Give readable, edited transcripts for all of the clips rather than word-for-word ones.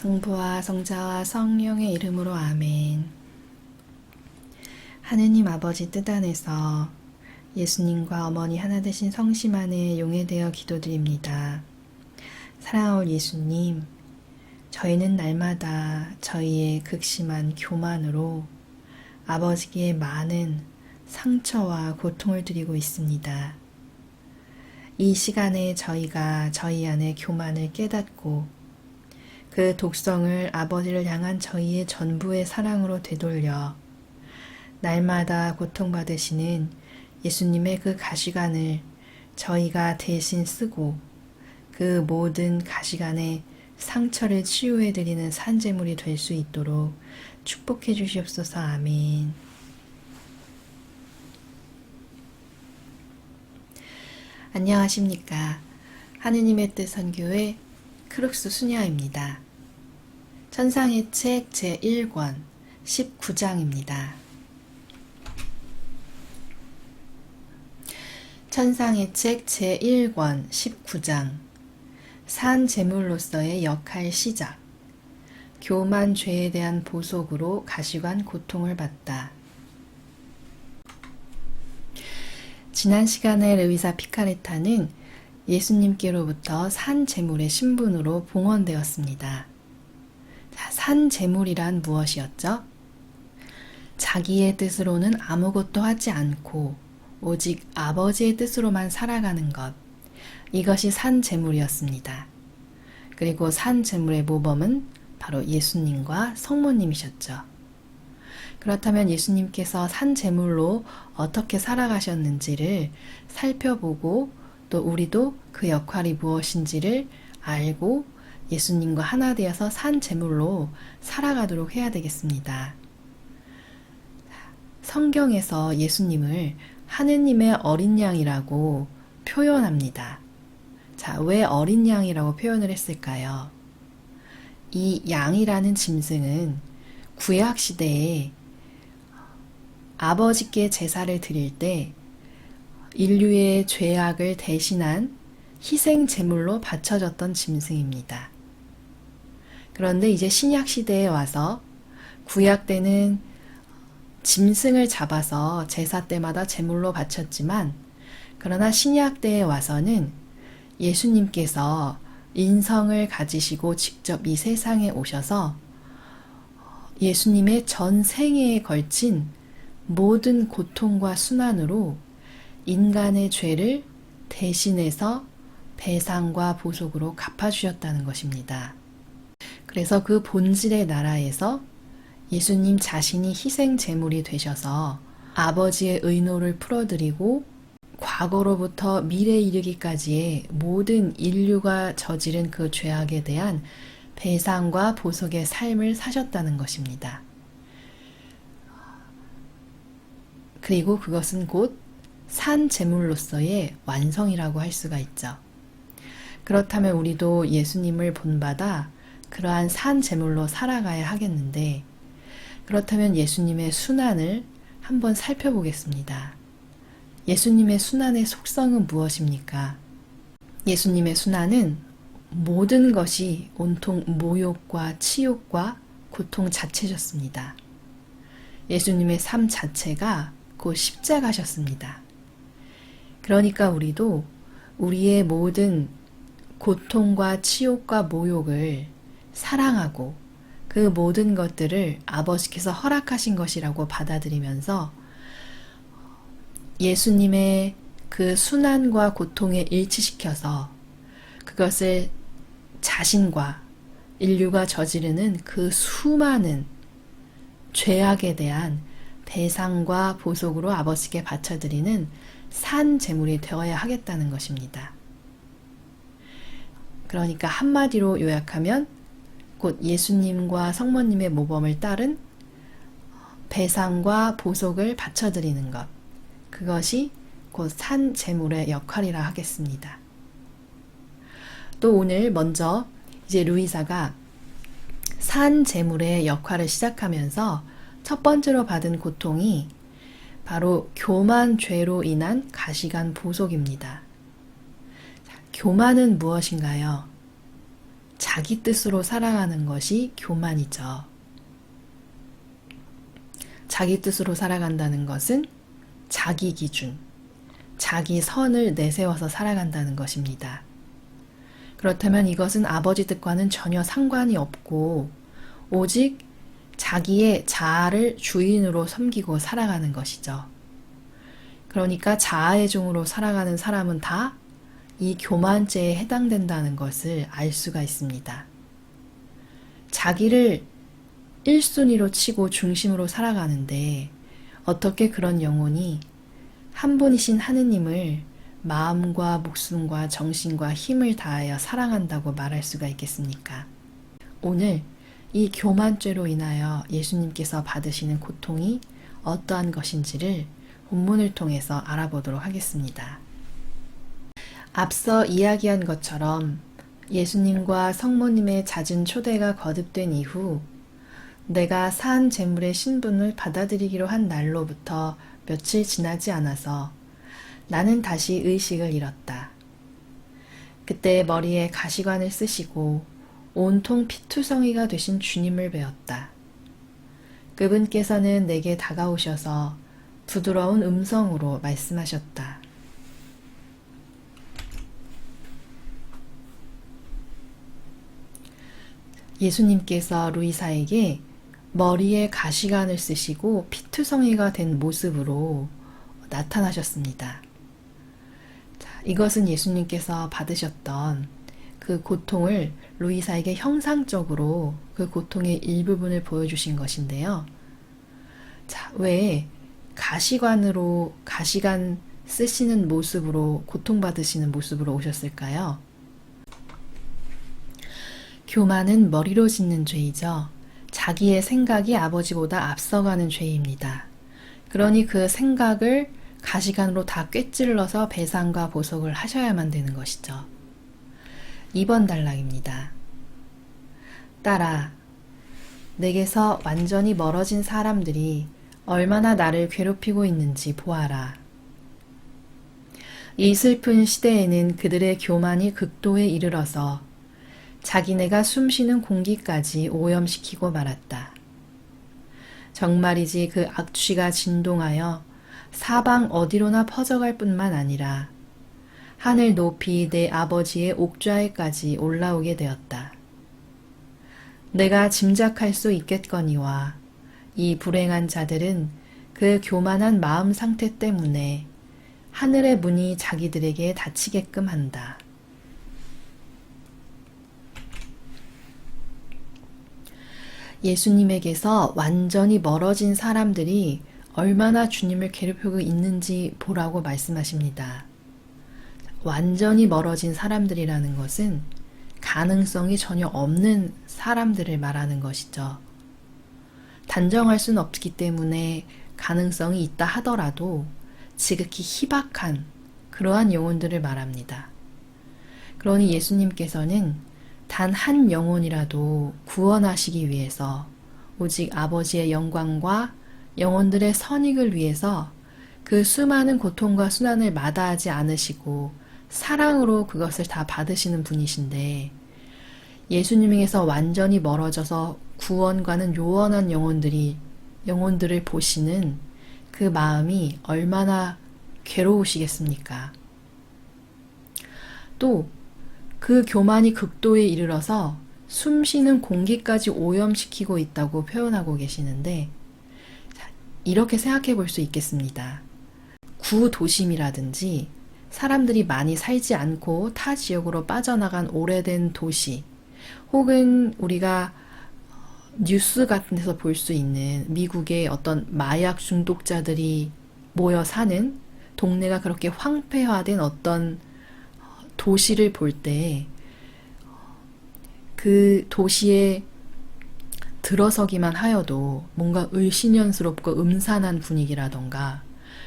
성부와 성자와 성령의 이름으로 아멘. 하느님 아버지 뜻 안에서 예수님과 어머니 하나 되신 성심 안에 용해되어 기도드립니다. 사랑하올 예수님, 저희는 날마다 저희의 극심한 교만으로 아버지께 많은 상처와 고통을 드리고 있습니다. 이 시간에 저희가 저희 안의 교만을 깨닫고 그 독성을 아버지를 향한 저희의 전부의 사랑으로 되돌려 날마다 고통받으시는 예수님의 그 가시관을 저희가 대신 쓰고 그 모든 가시관의 상처를 치유해드리는 산제물이 될 수 있도록 축복해 주시옵소서. 아멘. 안녕하십니까. 하느님의 뜻 선교회 크룩스 수녀입니다. 천상의 책 제1권 19장입니다. 천상의 책 제1권 19장 산 제물로서의 역할 시작. 교만 죄에 대한 보속으로 가시관 고통을 받다. 지난 시간에 르위사 피카레타는 예수님께로부터 산 제물의 신분으로 봉헌되었습니다. 산 제물이란 무엇이었죠? 자기의 뜻으로는 아무것도 하지 않고 오직 아버지의 뜻으로만 살아가는 것, 이것이 산 제물이었습니다. 그리고 산 제물의 모범은 바로 예수님과 성모님이셨죠. 그렇다면 예수님께서 산 제물로 어떻게 살아가셨는지를 살펴보고 또 우리도 그 역할이 무엇인지를 알고 예수님과 하나 되어서 산 제물로 살아가도록 해야 되겠습니다. 성경에서 예수님을 하느님의 어린 양이라고 표현합니다. 자, 왜 어린 양이라고 표현을 했을까요? 이 양이라는 짐승은 구약 시대에 아버지께 제사를 드릴 때 인류의 죄악을 대신한 희생 제물로 바쳐졌던 짐승입니다. 그런데 이제 신약 시대에 와서 구약 때는 짐승을 잡아서 제사 때마다 제물로 바쳤지만 그러나 신약 때에 와서는 예수님께서 인성을 가지시고 직접 이 세상에 오셔서 예수님의 전 생애에 걸친 모든 고통과 순환으로 인간의 죄를 대신해서 배상과 보속으로 갚아주셨다는 것입니다. 그래서 그 본질의 나라에서 예수님 자신이 희생 제물이 되셔서 아버지의 의노를 풀어드리고 과거로부터 미래 이르기까지의 모든 인류가 저지른 그 죄악에 대한 배상과 보속의 삶을 사셨다는 것입니다. 그리고 그것은 곧 산 제물로서의 완성이라고 할 수가 있죠. 그렇다면 우리도 예수님을 본받아 그러한 산 제물로 살아가야 하겠는데, 그렇다면 예수님의 순환을 한번 살펴보겠습니다. 예수님의 순환의 속성은 무엇입니까? 예수님의 순환은 모든 것이 온통 모욕과 치욕과 고통 자체셨습니다. 예수님의 삶 자체가 곧 십자가셨습니다. 그러니까 우리도 우리의 모든 고통과 치욕과 모욕을 사랑하고 그 모든 것들을 아버지께서 허락하신 것이라고 받아들이면서 예수님의 그 순환과 고통에 일치시켜서 그것을 자신과 인류가 저지르는 그 수많은 죄악에 대한 배상과 보속으로 아버지께 바쳐드리는 산 제물이 되어야 하겠다는 것입니다. 그러니까 한마디로 요약하면 곧 예수님과 성모님의 모범을 따른 배상과 보속을 바쳐드리는 것, 그것이 곧 산 제물의 역할이라 하겠습니다. 또 오늘 먼저 이제 루이사가 산 제물의 역할을 시작하면서 첫 번째로 받은 고통이 바로 교만 죄로 인한 가시관 보속입니다. 교만은 무엇인가요? 자기 뜻으로 살아가는 것이 교만이죠. 자기 뜻으로 살아간다는 것은 자기 기준, 자기 선을 내세워서 살아간다는 것입니다. 그렇다면 이것은 아버지 뜻과는 전혀 상관이 없고 오직 자기의 자아를 주인으로 섬기고 살아가는 것이죠. 그러니까 자아의 종으로 살아가는 사람은 다 이 교만죄에 해당된다는 것을 알 수가 있습니다. 자기를 1순위로 치고 중심으로 살아가는데 어떻게 그런 영혼이 한 분이신 하느님을 마음과 목숨과 정신과 힘을 다하여 사랑한다고 말할 수가 있겠습니까? 오늘 이 교만죄로 인하여 예수님께서 받으시는 고통이 어떠한 것인지를 본문을 통해서 알아보도록 하겠습니다. 앞서 이야기한 것처럼 예수님과 성모님의 잦은 초대가 거듭된 이후 내가 산 제물의 신분을 받아들이기로 한 날로부터 며칠 지나지 않아서 나는 다시 의식을 잃었다. 그때 머리에 가시관을 쓰시고 온통 피투성이가 되신 주님을 뵈었다. 그분께서는 내게 다가오셔서 부드러운 음성으로 말씀하셨다. 예수님께서 루이사에게 머리에 가시관을 쓰시고 피투성이가 된 모습으로 나타나셨습니다. 자, 이것은 예수님께서 받으셨던 그 고통을 루이사에게 형상적으로 그 고통의 일부분을 보여주신 것인데요. 자, 왜 가시관 쓰시는 모습으로 고통받으시는 모습으로 오셨을까요? 교만은 머리로 짓는 죄이죠. 자기의 생각이 아버지보다 앞서가는 죄입니다. 그러니 그 생각을 가시관으로 다 꿰찔러서 배상과 보석을 하셔야만 되는 것이죠. 2번 단락입니다. 딸아, 내게서 완전히 멀어진 사람들이 얼마나 나를 괴롭히고 있는지 보아라. 이 슬픈 시대에는 그들의 교만이 극도에 이르러서 자기네가 숨쉬는 공기까지 오염시키고 말았다. 정말이지 그 악취가 진동하여 사방 어디로나 퍼져갈 뿐만 아니라 하늘 높이 내 아버지의 옥좌에까지 올라오게 되었다. 내가 짐작할 수 있겠거니와 이 불행한 자들은 그 교만한 마음 상태 때문에 하늘의 문이 자기들에게 닫히게끔 한다. 예수님에게서 완전히 멀어진 사람들이 얼마나 주님을 괴롭히고 있는지 보라고 말씀하십니다. 완전히 멀어진 사람들이라는 것은 가능성이 전혀 없는 사람들을 말하는 것이죠. 단정할 수는 없기 때문에 가능성이 있다 하더라도 지극히 희박한 그러한 영혼들을 말합니다. 그러니 예수님께서는 단 한 영혼이라도 구원하시기 위해서 오직 아버지의 영광과 영혼들의 선익을 위해서 그 수많은 고통과 수난을 마다하지 않으시고 사랑으로 그것을 다 받으시는 분이신데 예수님에게서 완전히 멀어져서 구원과는 요원한 영혼들을 보시는 그 마음이 얼마나 괴로우시겠습니까? 또 그 교만이 극도에 이르러서 숨쉬는 공기까지 오염시키고 있다고 표현하고 계시는데 이렇게 생각해 볼 수 있겠습니다. 구도심이라든지 사람들이 많이 살지 않고 타 지역으로 빠져나간 오래된 도시 혹은 우리가 뉴스 같은 데서 볼 수 있는 미국의 어떤 마약 중독자들이 모여 사는 동네가 그렇게 황폐화된 어떤 도시를 볼 때 그 도시에 들어서기만 하여도 뭔가 을씨년스럽고 음산한 분위기라던가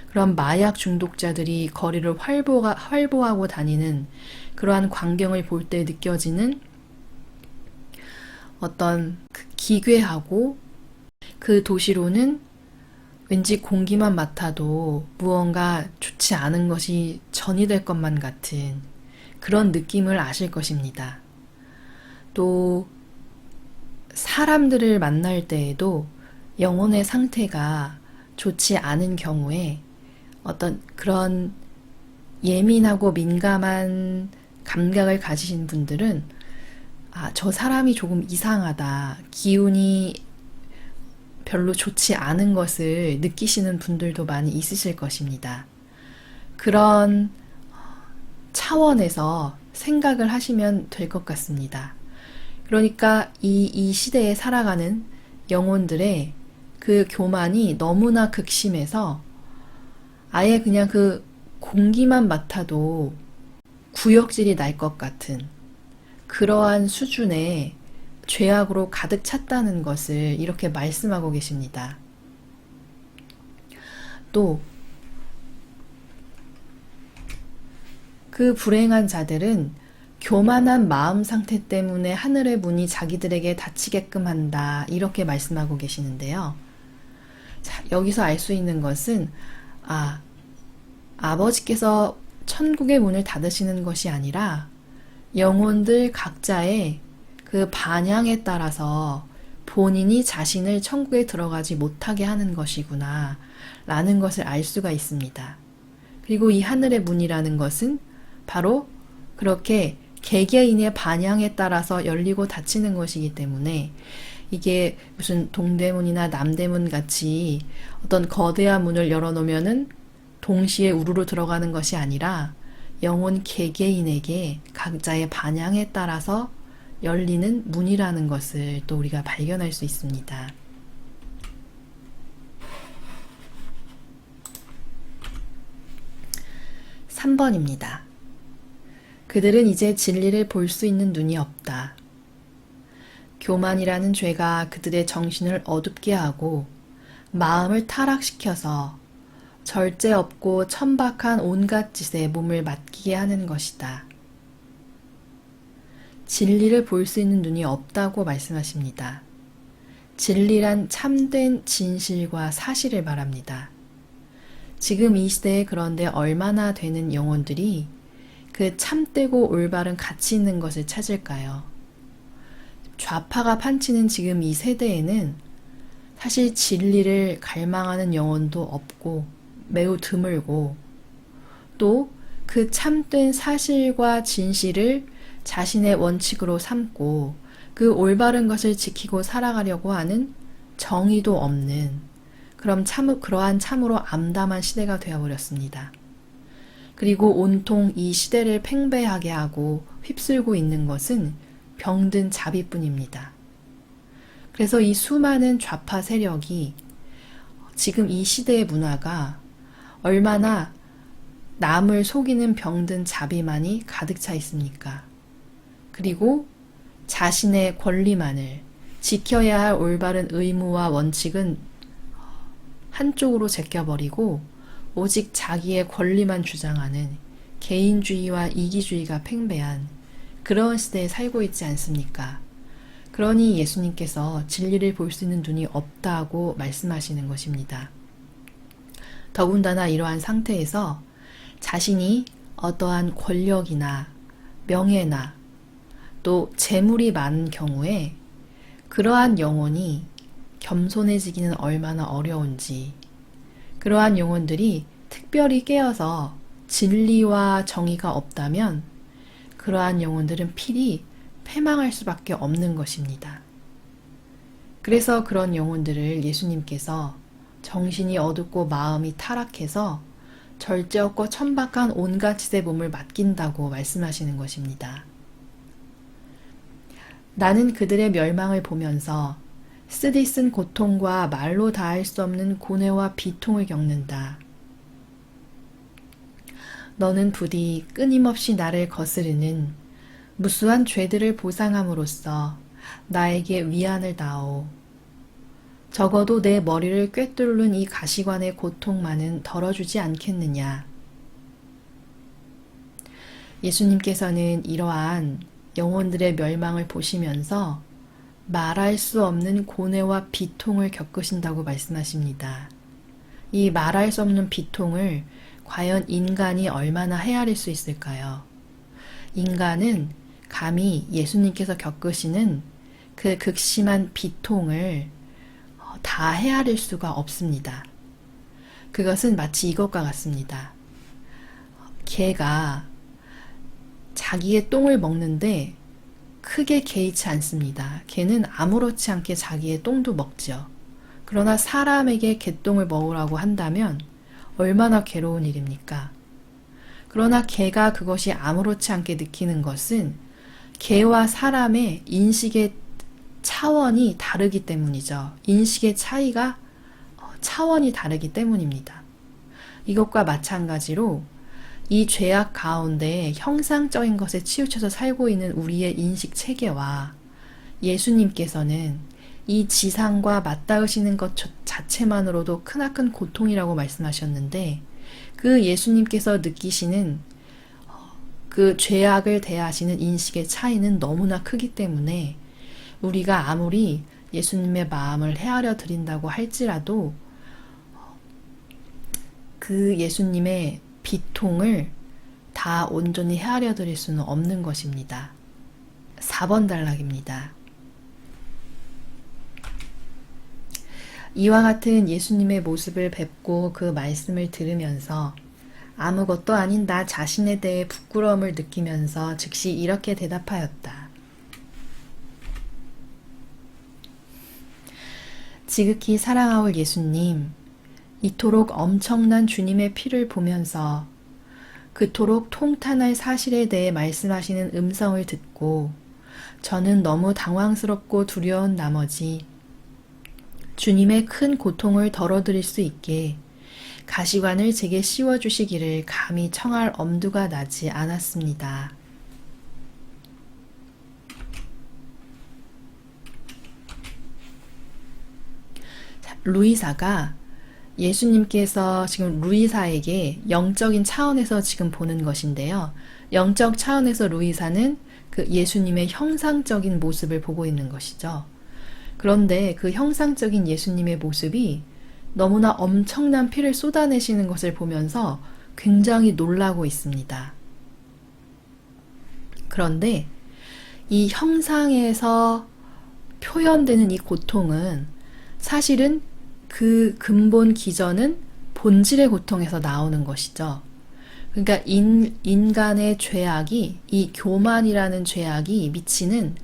그런 마약 중독자들이 거리를 활보하고 다니는 그러한 광경을 볼 때 느껴지는 어떤 기괴하고 그 도시로는 왠지 공기만 맡아도 무언가 좋지 않은 것이 전이될 것만 같은 그런 느낌을 아실 것입니다. 또 사람들을 만날 때에도 영혼의 상태가 좋지 않은 경우에 어떤 그런 예민하고 민감한 감각을 가지신 분들은 저 사람이 조금 이상하다, 기운이 별로 좋지 않은 것을 느끼시는 분들도 많이 있으실 것입니다. 그런 차원에서 생각을 하시면 될 것 같습니다. 그러니까 이 시대에 살아가는 영혼들의 그 교만이 너무나 극심해서 아예 그냥 그 공기만 맡아도 구역질이 날 것 같은 그러한 수준의 죄악으로 가득 찼다는 것을 이렇게 말씀하고 계십니다. 또 그 불행한 자들은 교만한 마음 상태 때문에 하늘의 문이 자기들에게 닫히게끔 한다. 이렇게 말씀하고 계시는데요. 자, 여기서 알 수 있는 것은 아버지께서 천국의 문을 닫으시는 것이 아니라 영혼들 각자의 그 반향에 따라서 본인이 자신을 천국에 들어가지 못하게 하는 것이구나 라는 것을 알 수가 있습니다. 그리고 이 하늘의 문이라는 것은 바로 그렇게 개개인의 반향에 따라서 열리고 닫히는 것이기 때문에 이게 무슨 동대문이나 남대문 같이 어떤 거대한 문을 열어놓으면은 동시에 우르르 들어가는 것이 아니라 영혼 개개인에게 각자의 반향에 따라서 열리는 문이라는 것을 또 우리가 발견할 수 있습니다. 3번입니다. 그들은 이제 진리를 볼 수 있는 눈이 없다. 교만이라는 죄가 그들의 정신을 어둡게 하고 마음을 타락시켜서 절제 없고 천박한 온갖 짓에 몸을 맡기게 하는 것이다. 진리를 볼 수 있는 눈이 없다고 말씀하십니다. 진리란 참된 진실과 사실을 말합니다. 지금 이 시대에 그런데 얼마나 되는 영혼들이 그 참되고 올바른 가치 있는 것을 찾을까요? 좌파가 판치는 지금 이 세대에는 사실 진리를 갈망하는 영혼도 없고 매우 드물고 또 그 참된 사실과 진실을 자신의 원칙으로 삼고 그 올바른 것을 지키고 살아가려고 하는 정의도 없는 그러한 참으로 암담한 시대가 되어버렸습니다. 그리고 온통 이 시대를 팽배하게 하고 휩쓸고 있는 것은 병든 자비뿐입니다. 그래서 이 수많은 좌파 세력이 지금 이 시대의 문화가 얼마나 남을 속이는 병든 자비만이 가득 차 있습니까? 그리고 자신의 권리만을 지켜야 할 올바른 의무와 원칙은 한쪽으로 제껴버리고 오직 자기의 권리만 주장하는 개인주의와 이기주의가 팽배한 그런 시대에 살고 있지 않습니까? 그러니 예수님께서 진리를 볼 수 있는 눈이 없다고 말씀하시는 것입니다. 더군다나 이러한 상태에서 자신이 어떠한 권력이나 명예나 또 재물이 많은 경우에 그러한 영혼이 겸손해지기는 얼마나 어려운지, 그러한 영혼들이 특별히 깨어서 진리와 정의가 없다면 그러한 영혼들은 필히 패망할 수밖에 없는 것입니다. 그래서 그런 영혼들을 예수님께서 정신이 어둡고 마음이 타락해서 절제 없고 천박한 온갖 짓에 몸을 맡긴다고 말씀하시는 것입니다. 나는 그들의 멸망을 보면서 쓰디쓴 고통과 말로 다할 수 없는 고뇌와 비통을 겪는다. 너는 부디 끊임없이 나를 거스르는 무수한 죄들을 보상함으로써 나에게 위안을 다오. 적어도 내 머리를 꿰뚫는 이 가시관의 고통만은 덜어주지 않겠느냐. 예수님께서는 이러한 영혼들의 멸망을 보시면서 말할 수 없는 고뇌와 비통을 겪으신다고 말씀하십니다. 이 말할 수 없는 비통을 과연 인간이 얼마나 헤아릴 수 있을까요? 인간은 감히 예수님께서 겪으시는 그 극심한 비통을 다 헤아릴 수가 없습니다. 그것은 마치 이것과 같습니다. 개가 자기의 똥을 먹는데 크게 개의치 않습니다. 개는 아무렇지 않게 자기의 똥도 먹죠. 그러나 사람에게 개똥을 먹으라고 한다면 얼마나 괴로운 일입니까? 그러나 개가 그것이 아무렇지 않게 느끼는 것은 개와 사람의 인식의 차원이 다르기 때문이죠. 인식의 차이가 차원이 다르기 때문입니다. 이것과 마찬가지로 이 죄악 가운데 형상적인 것에 치우쳐서 살고 있는 우리의 인식 체계와 예수님께서는 이 지상과 맞닿으시는 것 자체만으로도 크나큰 고통이라고 말씀하셨는데 그 예수님께서 느끼시는 그 죄악을 대하시는 인식의 차이는 너무나 크기 때문에 우리가 아무리 예수님의 마음을 헤아려 드린다고 할지라도 그 예수님의 비통을 다 온전히 헤아려 드릴 수는 없는 것입니다. 4번 단락입니다. 이와 같은 예수님의 모습을 뵙고 그 말씀을 들으면서 아무것도 아닌 나 자신에 대해 부끄러움을 느끼면서 즉시 이렇게 대답하였다. 지극히 사랑하올 예수님, 이토록 엄청난 주님의 피를 보면서 그토록 통탄할 사실에 대해 말씀하시는 음성을 듣고 저는 너무 당황스럽고 두려운 나머지 주님의 큰 고통을 덜어드릴 수 있게 가시관을 제게 씌워주시기를 감히 청할 엄두가 나지 않았습니다. 루이사가 예수님께서 지금 루이사에게 영적인 차원에서 지금 보는 것인데요. 영적 차원에서 루이사는 그 예수님의 형상적인 모습을 보고 있는 것이죠. 그런데 그 형상적인 예수님의 모습이 너무나 엄청난 피를 쏟아내시는 것을 보면서 굉장히 놀라고 있습니다. 그런데 이 형상에서 표현되는 이 고통은 사실은 그 근본 기전은 본질의 고통에서 나오는 것이죠. 그러니까 인간의 죄악이, 이 교만이라는 죄악이 미치는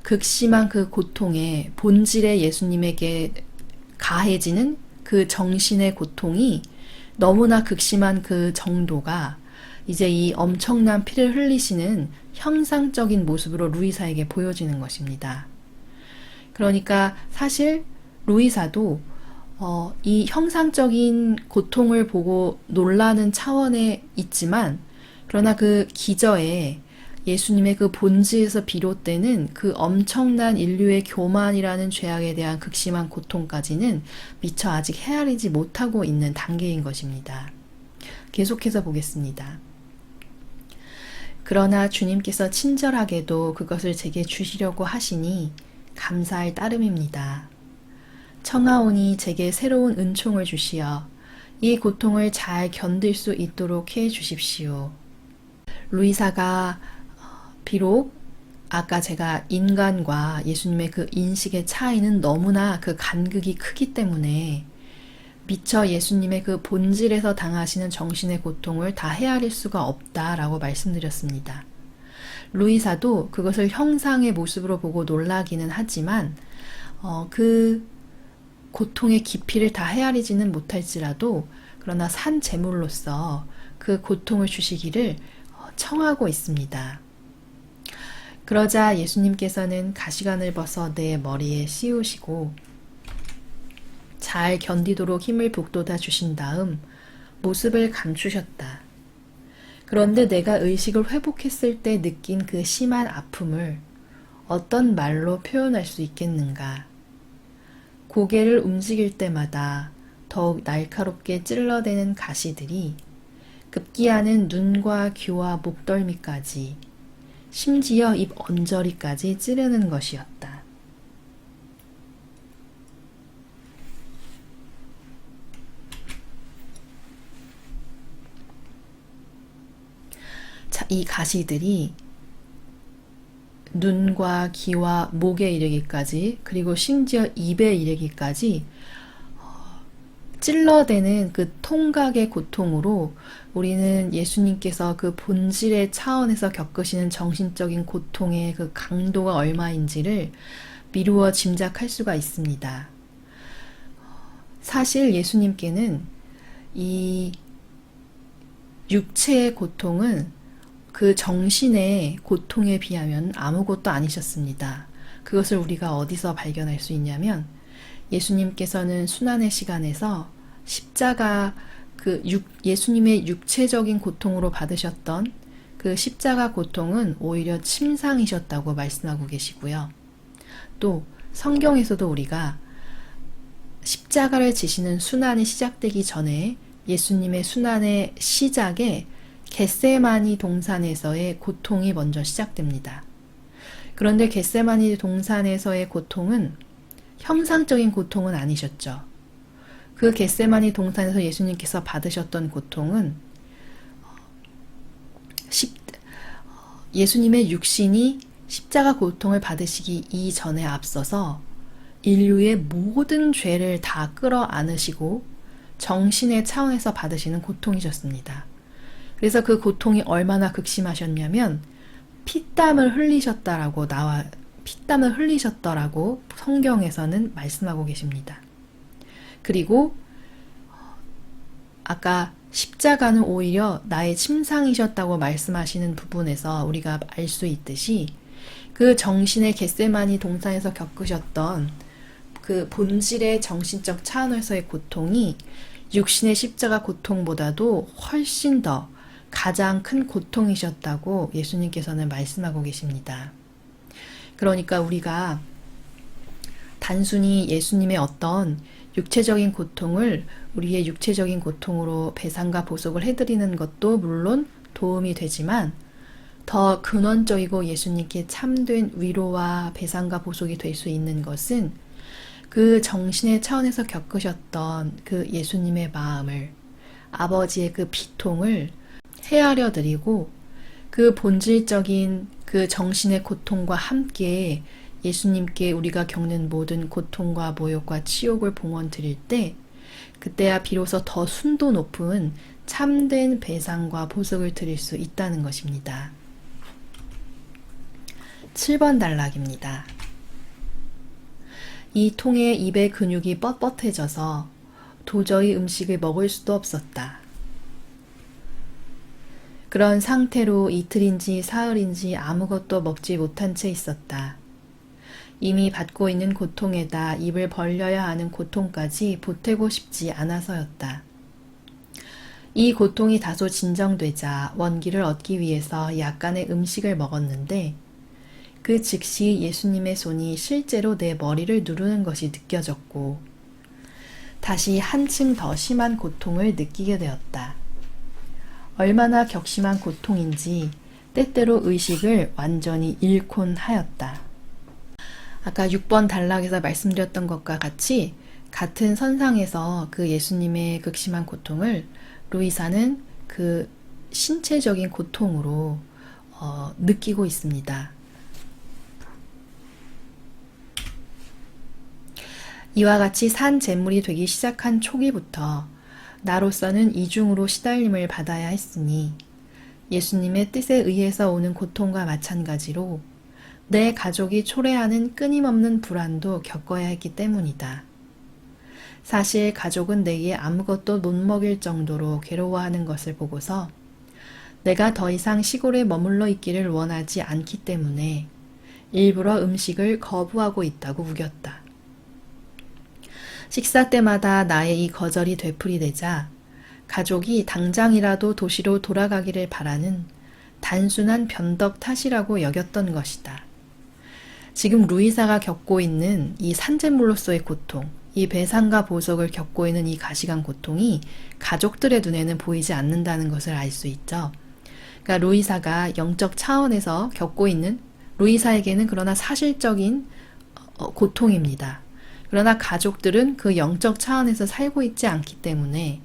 극심한 그 고통에 본질의 예수님에게 가해지는 그 정신의 고통이 너무나 극심한 그 정도가 이제 이 엄청난 피를 흘리시는 형상적인 모습으로 루이사에게 보여지는 것입니다. 그러니까 사실 루이사도 이 형상적인 고통을 보고 놀라는 차원에 있지만 그러나 그 기저에 예수님의 그 본질에서 비롯되는 그 엄청난 인류의 교만이라는 죄악에 대한 극심한 고통까지는 미처 아직 헤아리지 못하고 있는 단계인 것입니다. 계속해서 보겠습니다. 그러나 주님께서 친절하게도 그것을 제게 주시려고 하시니 감사할 따름입니다. 청하오니 제게 새로운 은총을 주시어 이 고통을 잘 견딜 수 있도록 해 주십시오. 루이사가 비록 아까 제가 인간과 예수님의 그 인식의 차이는 너무나 그 간극이 크기 때문에 미처 예수님의 그 본질에서 당하시는 정신의 고통을 다 헤아릴 수가 없다라고 말씀드렸습니다. 루이사도 그것을 형상의 모습으로 보고 놀라기는 하지만 그 고통의 깊이를 다 헤아리지는 못할지라도 그러나 산 제물로서 그 고통을 주시기를 청하고 있습니다. 그러자 예수님께서는 가시관을 벗어 내 머리에 씌우시고 잘 견디도록 힘을 북돋아 주신 다음 모습을 감추셨다. 그런데 내가 의식을 회복했을 때 느낀 그 심한 아픔을 어떤 말로 표현할 수 있겠는가? 고개를 움직일 때마다 더욱 날카롭게 찔러대는 가시들이 급기야는 눈과 귀와 목덜미까지 심지어 입 언저리까지 찌르는 것이었다. 자, 이 가시들이 눈과 귀와 목에 이르기까지, 그리고 심지어 입에 이르기까지 찔러대는 그 통각의 고통으로 우리는 예수님께서 그 본질의 차원에서 겪으시는 정신적인 고통의 그 강도가 얼마인지를 미루어 짐작할 수가 있습니다. 사실 예수님께는 이 육체의 고통은 그 정신의 고통에 비하면 아무것도 아니셨습니다. 그것을 우리가 어디서 발견할 수 있냐면 예수님께서는 순환의 시간에서 십자가 예수님의 육체적인 고통으로 받으셨던 그 십자가 고통은 오히려 침상이셨다고 말씀하고 계시고요. 또 성경에서도 우리가 십자가를 지시는 순환이 시작되기 전에 예수님의 순환의 시작에 겟세마니 동산에서의 고통이 먼저 시작됩니다. 그런데 겟세마니 동산에서의 고통은 형상적인 고통은 아니셨죠. 그 겟세마니 동산에서 예수님께서 받으셨던 고통은 예수님의 육신이 십자가 고통을 받으시기 이전에 앞서서 인류의 모든 죄를 다 끌어안으시고 정신의 차원에서 받으시는 고통이셨습니다. 그래서 그 고통이 얼마나 극심하셨냐면 피땀을 흘리셨더라고 성경에서는 말씀하고 계십니다. 그리고 아까 십자가는 오히려 나의 침상이셨다고 말씀하시는 부분에서 우리가 알 수 있듯이 그 정신의 겟세마니 동산에서 겪으셨던 그 본질의 정신적 차원에서의 고통이 육신의 십자가 고통보다도 훨씬 더 가장 큰 고통이셨다고 예수님께서는 말씀하고 계십니다. 그러니까 우리가 단순히 예수님의 어떤 육체적인 고통을 우리의 육체적인 고통으로 배상과 보속을 해드리는 것도 물론 도움이 되지만 더 근원적이고 예수님께 참된 위로와 배상과 보속이 될 수 있는 것은 그 정신의 차원에서 겪으셨던 그 예수님의 마음을, 아버지의 그 비통을 헤아려 드리고 그 본질적인 그 정신의 고통과 함께 예수님께 우리가 겪는 모든 고통과 모욕과 치욕을 봉헌 드릴 때 그때야 비로소 더 순도 높은 참된 배상과 보석을 드릴 수 있다는 것입니다. 7번 단락입니다. 이 통에 입의 근육이 뻣뻣해져서 도저히 음식을 먹을 수도 없었다. 그런 상태로 이틀인지 사흘인지 아무것도 먹지 못한 채 있었다. 이미 받고 있는 고통에다 입을 벌려야 하는 고통까지 보태고 싶지 않아서였다. 이 고통이 다소 진정되자 원기를 얻기 위해서 약간의 음식을 먹었는데 그 즉시 예수님의 손이 실제로 내 머리를 누르는 것이 느껴졌고 다시 한층 더 심한 고통을 느끼게 되었다. 얼마나 격심한 고통인지 때때로 의식을 완전히 잃곤 하였다. 아까 6번 단락에서 말씀드렸던 것과 같이 같은 선상에서 그 예수님의 극심한 고통을 루이사는 그 신체적인 고통으로 느끼고 있습니다. 이와 같이 산 제물이 되기 시작한 초기부터 나로서는 이중으로 시달림을 받아야 했으니 예수님의 뜻에 의해서 오는 고통과 마찬가지로 내 가족이 초래하는 끊임없는 불안도 겪어야 했기 때문이다. 사실 가족은 내게 아무것도 못 먹일 정도로 괴로워하는 것을 보고서 내가 더 이상 시골에 머물러 있기를 원하지 않기 때문에 일부러 음식을 거부하고 있다고 우겼다. 식사 때마다 나의 이 거절이 되풀이되자 가족이 당장이라도 도시로 돌아가기를 바라는 단순한 변덕 탓이라고 여겼던 것이다. 지금 루이사가 겪고 있는 이 산재물로서의 고통, 이 배상과 보석을 겪고 있는 이 가시관 고통이 가족들의 눈에는 보이지 않는다는 것을 알 수 있죠. 그러니까 루이사가 영적 차원에서 겪고 있는 루이사에게는 그러나 사실적인 고통입니다. 그러나 가족들은 그 영적 차원에서 살고 있지 않기 때문에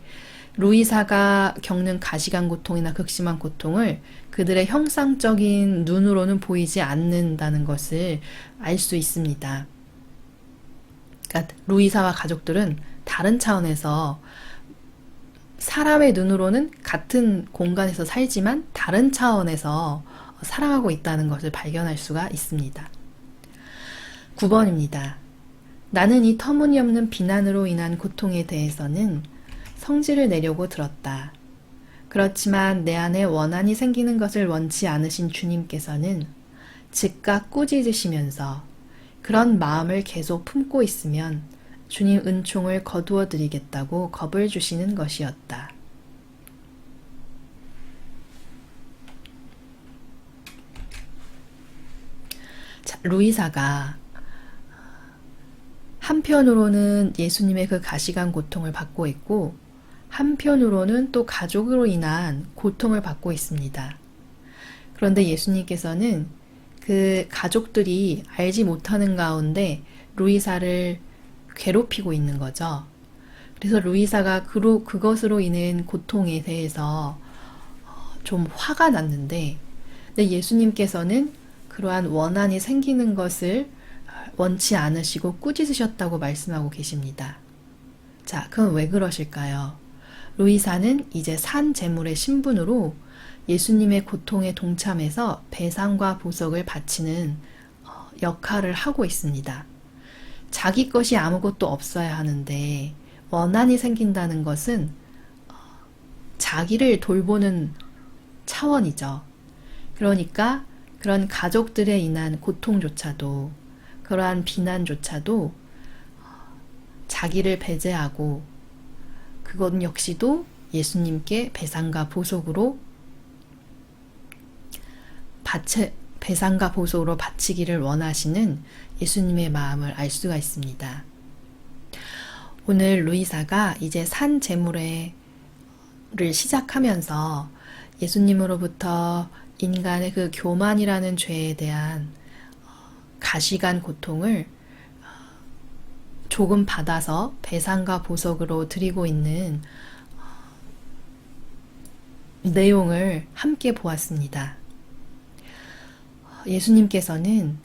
루이사가 겪는 가시관 고통이나 극심한 고통을 그들의 형상적인 눈으로는 보이지 않는다는 것을 알 수 있습니다. 그러니까 루이사와 가족들은 다른 차원에서 사람의 눈으로는 같은 공간에서 살지만 다른 차원에서 살아가고 있다는 것을 발견할 수가 있습니다. 9번입니다. 나는 이 터무니없는 비난으로 인한 고통에 대해서는 성질을 내려고 들었다. 그렇지만 내 안에 원한이 생기는 것을 원치 않으신 주님께서는 즉각 꾸짖으시면서 그런 마음을 계속 품고 있으면 주님 은총을 거두어 드리겠다고 겁을 주시는 것이었다. 자, 루이사가 한편으로는 예수님의 그 가시관 고통을 받고 있고 한편으로는 또 가족으로 인한 고통을 받고 있습니다. 그런데 예수님께서는 그 가족들이 알지 못하는 가운데 루이사를 괴롭히고 있는 거죠. 그래서 루이사가 그것으로 인한 고통에 대해서 좀 화가 났는데, 근데 예수님께서는 그러한 원한이 생기는 것을 원치 않으시고 꾸짖으셨다고 말씀하고 계십니다. 자, 그건 왜 그러실까요? 루이사는 이제 산 제물의 신분으로 예수님의 고통에 동참해서 배상과 보석을 바치는 역할을 하고 있습니다. 자기 것이 아무것도 없어야 하는데 원한이 생긴다는 것은 자기를 돌보는 차원이죠. 그러니까 그런 가족들에 인한 고통조차도, 그러한 비난조차도 자기를 배제하고 그것 역시도 예수님께 배상과 보석으로 바치기를 원하시는 예수님의 마음을 알 수가 있습니다. 오늘 루이사가 이제 산 제물회를 시작하면서 예수님으로부터 인간의 그 교만이라는 죄에 대한 가시관 고통을 조금 받아서 배상과 보석으로 드리고 있는 내용을 함께 보았습니다. 예수님께서는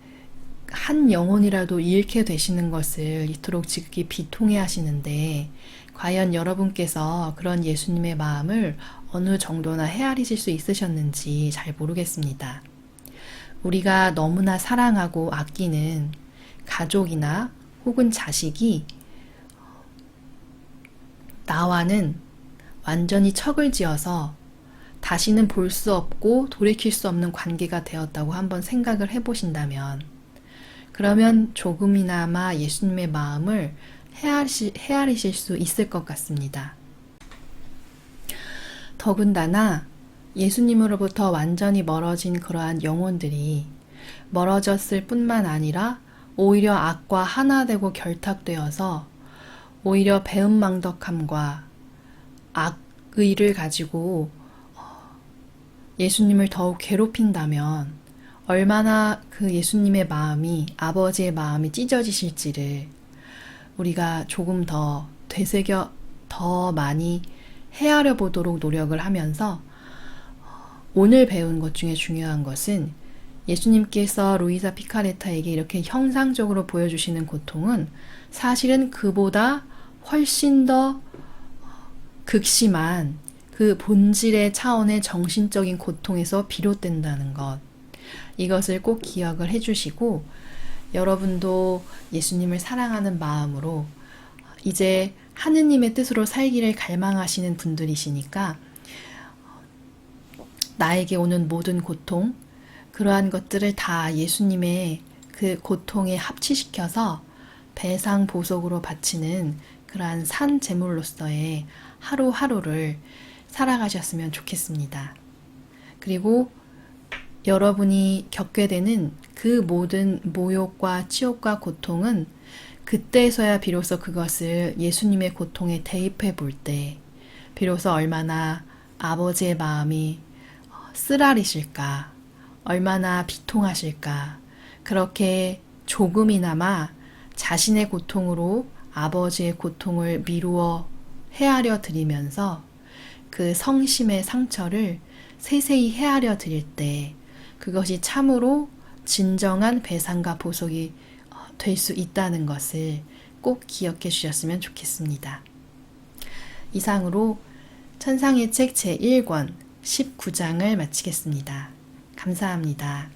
한 영혼이라도 잃게 되시는 것을 이토록 지극히 비통해 하시는데 과연 여러분께서 그런 예수님의 마음을 어느 정도나 헤아리실 수 있으셨는지 잘 모르겠습니다. 우리가 너무나 사랑하고 아끼는 가족이나 혹은 자식이 나와는 완전히 척을 지어서 다시는 볼 수 없고 돌이킬 수 없는 관계가 되었다고 한번 생각을 해보신다면, 그러면 조금이나마 예수님의 마음을 헤아리실 수 있을 것 같습니다. 더군다나 예수님으로부터 완전히 멀어진 그러한 영혼들이 멀어졌을 뿐만 아니라 오히려 악과 하나 되고 결탁되어서 오히려 배은망덕함과 악의를 가지고 예수님을 더욱 괴롭힌다면 얼마나 그 예수님의 마음이, 아버지의 마음이 찢어지실지를 우리가 조금 더 되새겨 더 많이 헤아려 보도록 노력을 하면서, 오늘 배운 것 중에 중요한 것은 예수님께서 루이사 피카레타에게 이렇게 형상적으로 보여주시는 고통은 사실은 그보다 훨씬 더 극심한 그 본질의 차원의 정신적인 고통에서 비롯된다는 것, 이것을 꼭 기억을 해주시고, 여러분도 예수님을 사랑하는 마음으로 이제 하느님의 뜻으로 살기를 갈망하시는 분들이시니까 나에게 오는 모든 고통, 그러한 것들을 다 예수님의 그 고통에 합치시켜서 배상 보석으로 바치는 그러한 산 제물로서의 하루하루를 살아가셨으면 좋겠습니다. 그리고 여러분이 겪게 되는 그 모든 모욕과 치욕과 고통은 그때서야 비로소 그것을 예수님의 고통에 대입해 볼 때 비로소 얼마나 아버지의 마음이 쓰라리실까, 얼마나 비통하실까, 그렇게 조금이나마 자신의 고통으로 아버지의 고통을 미루어 헤아려 드리면서 그 성심의 상처를 세세히 헤아려 드릴 때 그것이 참으로 진정한 배상과 보속이 될 수 있다는 것을 꼭 기억해 주셨으면 좋겠습니다. 이상으로 천상의 책 제1권 19장을 마치겠습니다. 감사합니다.